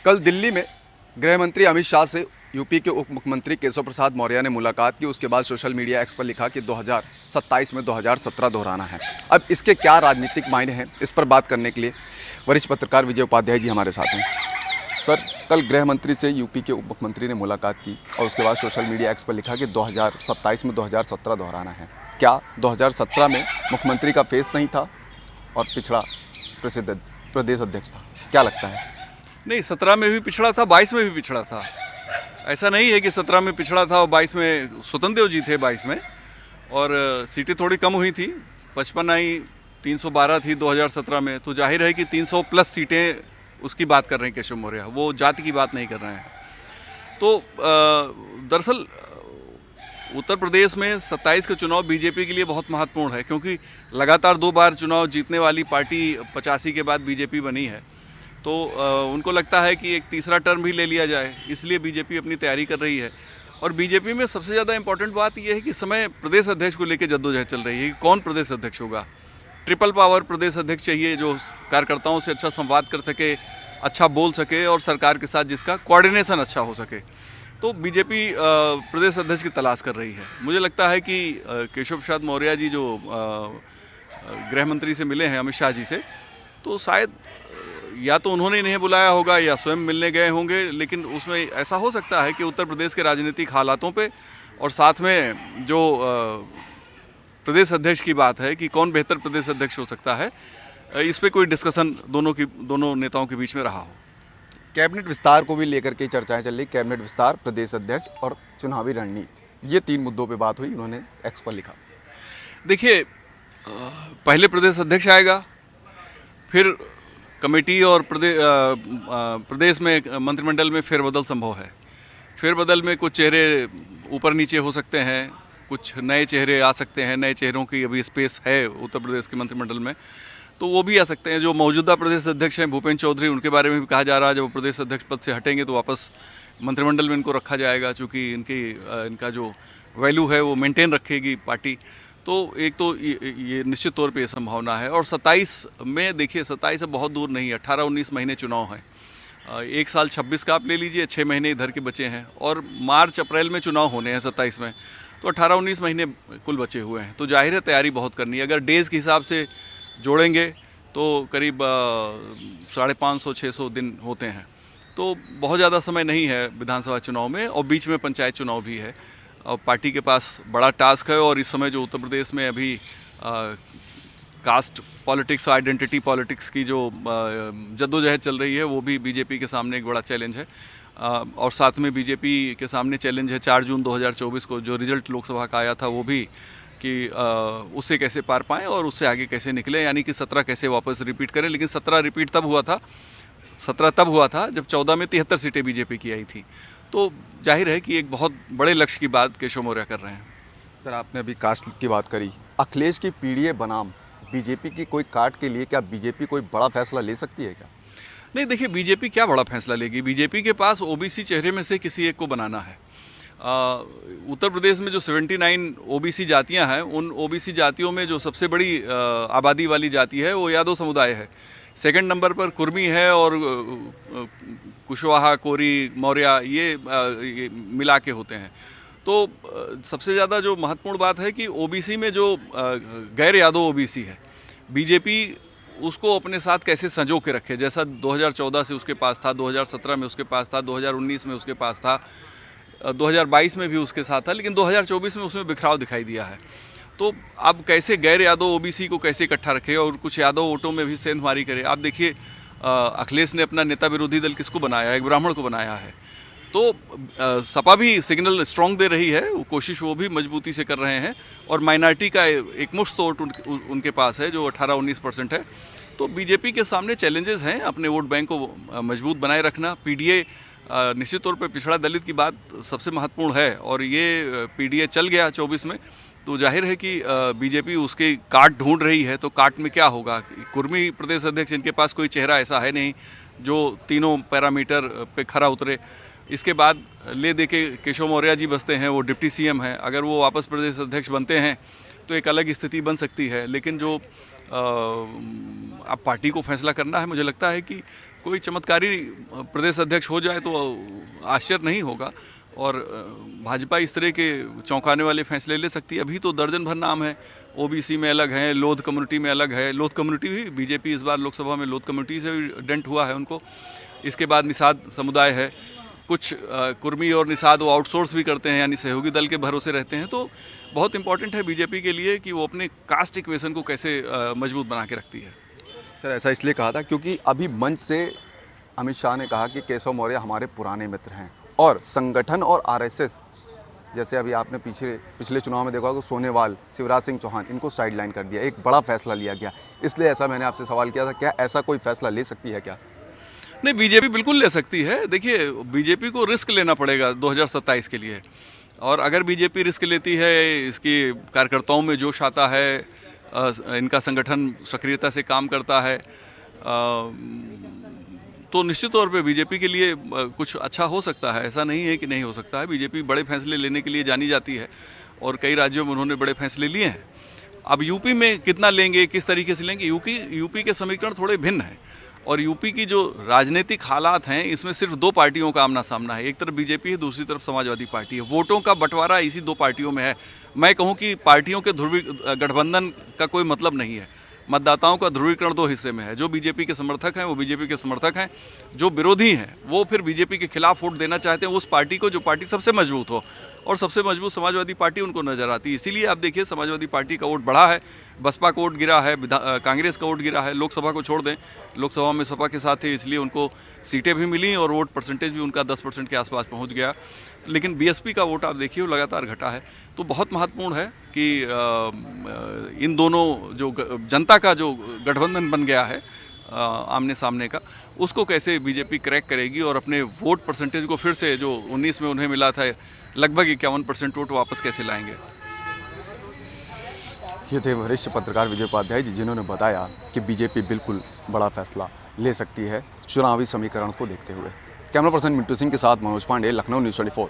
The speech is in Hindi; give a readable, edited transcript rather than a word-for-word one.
कल दिल्ली में गृह मंत्री अमित शाह से यूपी के उप मुख्यमंत्री केशव प्रसाद मौर्य ने मुलाकात की। उसके बाद सोशल मीडिया एक्स पर लिखा कि 2027 में 2017 दोहराना है। अब इसके क्या राजनीतिक मायने हैं, इस पर बात करने के लिए वरिष्ठ पत्रकार विजय उपाध्याय जी हमारे साथ हैं। सर, कल गृह मंत्री से यूपी के उप मुख्यमंत्री ने मुलाकात की और उसके बाद सोशल मीडिया एक्स पर लिखा कि 2027 में 2017 दोहराना है। क्या 2017 में मुख्यमंत्री का फेस नहीं था और पिछड़ा प्रदेश अध्यक्ष था? क्या लगता है? नहीं, 17 में भी पिछड़ा था, 22 में भी पिछड़ा था। ऐसा नहीं है कि 17 में पिछड़ा था और 22 में स्वतंत्र देव जी थे 22 में, और सीटें थोड़ी कम हुई थी, 55 आई, 312 थी 2017 में। तो जाहिर है कि 300 प्लस सीटें उसकी बात कर रहे हैं केशव मौर्य, वो जाति की बात नहीं कर रहे हैं। तो दरअसल उत्तर प्रदेश में 27 का चुनाव बीजेपी के लिए बहुत महत्वपूर्ण है, क्योंकि लगातार 2 बार चुनाव जीतने वाली पार्टी 85 के बाद बीजेपी बनी है। तो उनको लगता है कि एक तीसरा टर्म भी ले लिया जाए, इसलिए बीजेपी अपनी तैयारी कर रही है। और बीजेपी में सबसे ज़्यादा इंपॉर्टेंट बात यह है कि इस समय प्रदेश अध्यक्ष को लेकर जद्दोजहद चल रही है कि कौन प्रदेश अध्यक्ष होगा। ट्रिपल पावर प्रदेश अध्यक्ष चाहिए, जो कार्यकर्ताओं से अच्छा संवाद कर सके, अच्छा बोल सके और सरकार के साथ जिसका कोऑर्डिनेशन अच्छा हो सके। तो बीजेपी प्रदेश अध्यक्ष की तलाश कर रही है। मुझे लगता है कि केशव प्रसाद मौर्य जी जो गृह मंत्री से मिले हैं अमित शाह जी से, तो शायद या तो उन्होंने इन्हें बुलाया होगा या स्वयं मिलने गए होंगे, लेकिन उसमें ऐसा हो सकता है कि उत्तर प्रदेश के राजनीतिक हालातों पे और साथ में जो प्रदेश अध्यक्ष की बात है कि कौन बेहतर प्रदेश अध्यक्ष हो सकता है, इस पे कोई डिस्कशन दोनों नेताओं के बीच में रहा हो। कैबिनेट विस्तार को भी लेकर के चर्चाएं चल रही। कैबिनेट विस्तार, प्रदेश अध्यक्ष और चुनावी रणनीति, ये 3 मुद्दों पे बात हुई। उन्होंने एक्स पर लिखा। देखिए, पहले प्रदेश अध्यक्ष आएगा, फिर कमेटी और प्रदेश में मंत्रिमंडल में फेरबदल संभव है। फेरबदल में कुछ चेहरे ऊपर नीचे हो सकते हैं, कुछ नए चेहरे आ सकते हैं। नए चेहरों की अभी स्पेस है उत्तर प्रदेश के मंत्रिमंडल में, तो वो भी आ सकते हैं। जो मौजूदा प्रदेश अध्यक्ष हैं भूपेंद्र चौधरी, उनके बारे में भी कहा जा रहा है जब वो प्रदेश अध्यक्ष पद से हटेंगे तो वापस मंत्रिमंडल में इनको रखा जाएगा, चूँकि इनका जो वैल्यू है वो मेंटेन रखेगी पार्टी। तो एक तो ये निश्चित तौर पे ये संभावना है। और 27 में देखिए, 27 से बहुत दूर नहीं है, 18-19 महीने चुनाव है। 1 साल 26 का आप ले लीजिए, 6 महीने इधर के बचे हैं, और मार्च अप्रैल में चुनाव होने हैं 27 में, तो 18-19 महीने कुल बचे हुए हैं। तो जाहिर है तैयारी बहुत करनी है। अगर डेज़ के हिसाब से जोड़ेंगे तो करीब 550-600 दिन होते हैं। तो बहुत ज़्यादा समय नहीं है विधानसभा चुनाव में, और बीच में पंचायत चुनाव भी है। और पार्टी के पास बड़ा टास्क है। और इस समय जो उत्तर प्रदेश में अभी कास्ट पॉलिटिक्स और आइडेंटिटी पॉलिटिक्स की जो जद्दोजहद चल रही है, वो भी बीजेपी के सामने एक बड़ा चैलेंज है। और साथ में बीजेपी के सामने चैलेंज है 4 जून 2024 को जो रिजल्ट लोकसभा का आया था, वो भी कि उससे कैसे पार पाएँ और उससे आगे कैसे निकले, यानी कि 17 कैसे वापस रिपीट करें। लेकिन 17 रिपीट तब हुआ था, 17 तब हुआ था जब 14 में 73 सीटें बीजेपी की आई थी। तो जाहिर है कि एक बहुत बड़े लक्ष्य की बात केशव मौर्य कर रहे हैं। सर, आपने अभी कास्ट की बात करी। अखिलेश की पीडीए बनाम बीजेपी की कोई काट के लिए क्या बीजेपी कोई बड़ा फैसला ले सकती है क्या? नहीं, देखिए, बीजेपी क्या बड़ा फैसला लेगी। बीजेपी के पास ओबीसी चेहरे में से किसी एक को बनाना है। उत्तर प्रदेश में जो 79 ओबीसी जातियां हैं, उन ओबीसी जातियों में जो सबसे बड़ी आबादी वाली जाति है वो यादव समुदाय है। सेकंड नंबर पर कुर्मी है, और कुशवाहा, कोरी, मौर्य, ये मिला के होते हैं। तो सबसे ज़्यादा जो महत्वपूर्ण बात है कि ओबीसी में जो गैर यादव ओबीसी है, बीजेपी उसको अपने साथ कैसे संजो के रखे। जैसा 2014 से उसके पास था, 2017 में उसके पास था, 2019 में उसके पास था, 2022 में भी उसके साथ था, लेकिन 2024 में उसमें बिखराव दिखाई दिया है। तो अब कैसे गैर यादव ओबीसी को कैसे इकट्ठा रखे और कुछ यादव वोटों में भी सेंधमारी करे। आप देखिए, अखिलेश ने अपना नेता विरोधी दल किसको बनाया है? एक ब्राह्मण को बनाया है। तो सपा भी सिग्नल स्ट्रांग दे रही है, वो कोशिश वो भी मजबूती से कर रहे हैं। और माइनॉरिटी का एक मुश्त वोट उनके पास है जो 18-19% है। तो बीजेपी के सामने चैलेंजेस हैं अपने वोट बैंक को मजबूत बनाए रखना। पीडीए, निश्चित तौर पर पिछड़ा दलित की बात सबसे महत्वपूर्ण है, और ये पीडीए चल गया 24 में, तो जाहिर है कि बीजेपी उसके काट ढूंढ रही है। तो काट में क्या होगा? कुर्मी प्रदेश अध्यक्ष, इनके पास कोई चेहरा ऐसा है नहीं जो तीनों पैरामीटर पे खरा उतरे। इसके बाद ले दे के केशव मौर्य जी बसते हैं, वो डिप्टी सीएम हैं। अगर वो वापस प्रदेश अध्यक्ष बनते हैं तो एक अलग स्थिति बन सकती है। लेकिन जो अब पार्टी को फैसला करना है, मुझे लगता है कि कोई चमत्कारी प्रदेश अध्यक्ष हो जाए तो आश्चर्य नहीं होगा, और भाजपा इस तरह के चौंकाने वाले फैसले ले सकती है। अभी तो दर्जन भर नाम है, ओबीसी में अलग है, लोध कम्युनिटी में अलग है। लोध कम्युनिटी भी बीजेपी इस बार लोकसभा में लोध कम्युनिटी से भी डेंट हुआ है उनको। इसके बाद निषाद समुदाय है, कुछ कुर्मी और निषाद वो आउटसोर्स भी करते हैं, यानी सहयोगी दल के भरोसे रहते हैं। तो बहुत इंपॉर्टेंट है बीजेपी के लिए कि वो अपने कास्ट इक्वेशन को कैसे मजबूत बना के रखती है। सर ऐसा इसलिए कहा था क्योंकि अभी मंच से अमित शाह ने कहा कि केशव मौर्य हमारे पुराने मित्र हैं, और संगठन और आरएसएस, जैसे अभी आपने पिछले चुनाव में देखा होगा, सोनेवाल, शिवराज सिंह चौहान, इनको साइडलाइन कर दिया, एक बड़ा फैसला लिया गया। इसलिए ऐसा मैंने आपसे सवाल किया था, क्या ऐसा कोई फैसला ले सकती है क्या? नहीं, बीजेपी बिल्कुल ले सकती है। देखिए, बीजेपी को रिस्क लेना पड़ेगा 2027 के लिए, और अगर बीजेपी रिस्क लेती है, इसकी कार्यकर्ताओं में जोश आता है, इनका संगठन सक्रियता से काम करता है, तो निश्चित तौर पे बीजेपी के लिए कुछ अच्छा हो सकता है। ऐसा नहीं है कि नहीं हो सकता है। बीजेपी बड़े फैसले लेने के लिए जानी जाती है, और कई राज्यों में उन्होंने बड़े फैसले लिए हैं। अब यूपी में कितना लेंगे, किस तरीके से लेंगे, यूपी के समीकरण थोड़े भिन्न हैं, और यूपी की जो राजनीतिक हालात हैं, इसमें सिर्फ दो पार्टियों का आमना सामना है। एक तरफ बीजेपी है, दूसरी तरफ समाजवादी पार्टी है। वोटों का बंटवारा इसी दो पार्टियों में है। मैं कहूँ कि पार्टियों के गठबंधन का कोई मतलब नहीं है। मतदाताओं का ध्रुवीकरण दो हिस्से में है। जो बीजेपी के समर्थक हैं वो बीजेपी के समर्थक हैं, जो विरोधी हैं वो फिर बीजेपी के खिलाफ वोट देना चाहते हैं उस पार्टी को जो पार्टी सबसे मजबूत हो, और सबसे मजबूत समाजवादी पार्टी उनको नजर आती है। इसीलिए आप देखिए, समाजवादी पार्टी का वोट बढ़ा है, बसपा का वोट गिरा है, कांग्रेस का वोट गिरा है। लोकसभा को छोड़ दें, लोकसभा में सपा के साथ है, इसलिए उनको सीटें भी मिली और वोट परसेंटेज भी उनका 10% के आसपास पहुंच गया। लेकिन बीएसपी का वोट आप देखिए वो लगातार घटा है। तो बहुत महत्वपूर्ण है कि इन दोनों जो जनता का जो गठबंधन बन गया है आमने सामने का, उसको कैसे बीजेपी क्रैक करेगी और अपने वोट परसेंटेज को फिर से, जो 19 में उन्हें मिला था लगभग 51% वोट, वापस कैसे लाएंगे। ये थे वरिष्ठ पत्रकार विजय उपाध्याय जी, जिन्होंने बताया कि बीजेपी बिल्कुल बड़ा फैसला ले सकती है चुनावी समीकरण को देखते हुए। कैमरा पर्सन मिंटू सिंह के साथ मनोज पांडे, लखनऊ न्यूज़ 24।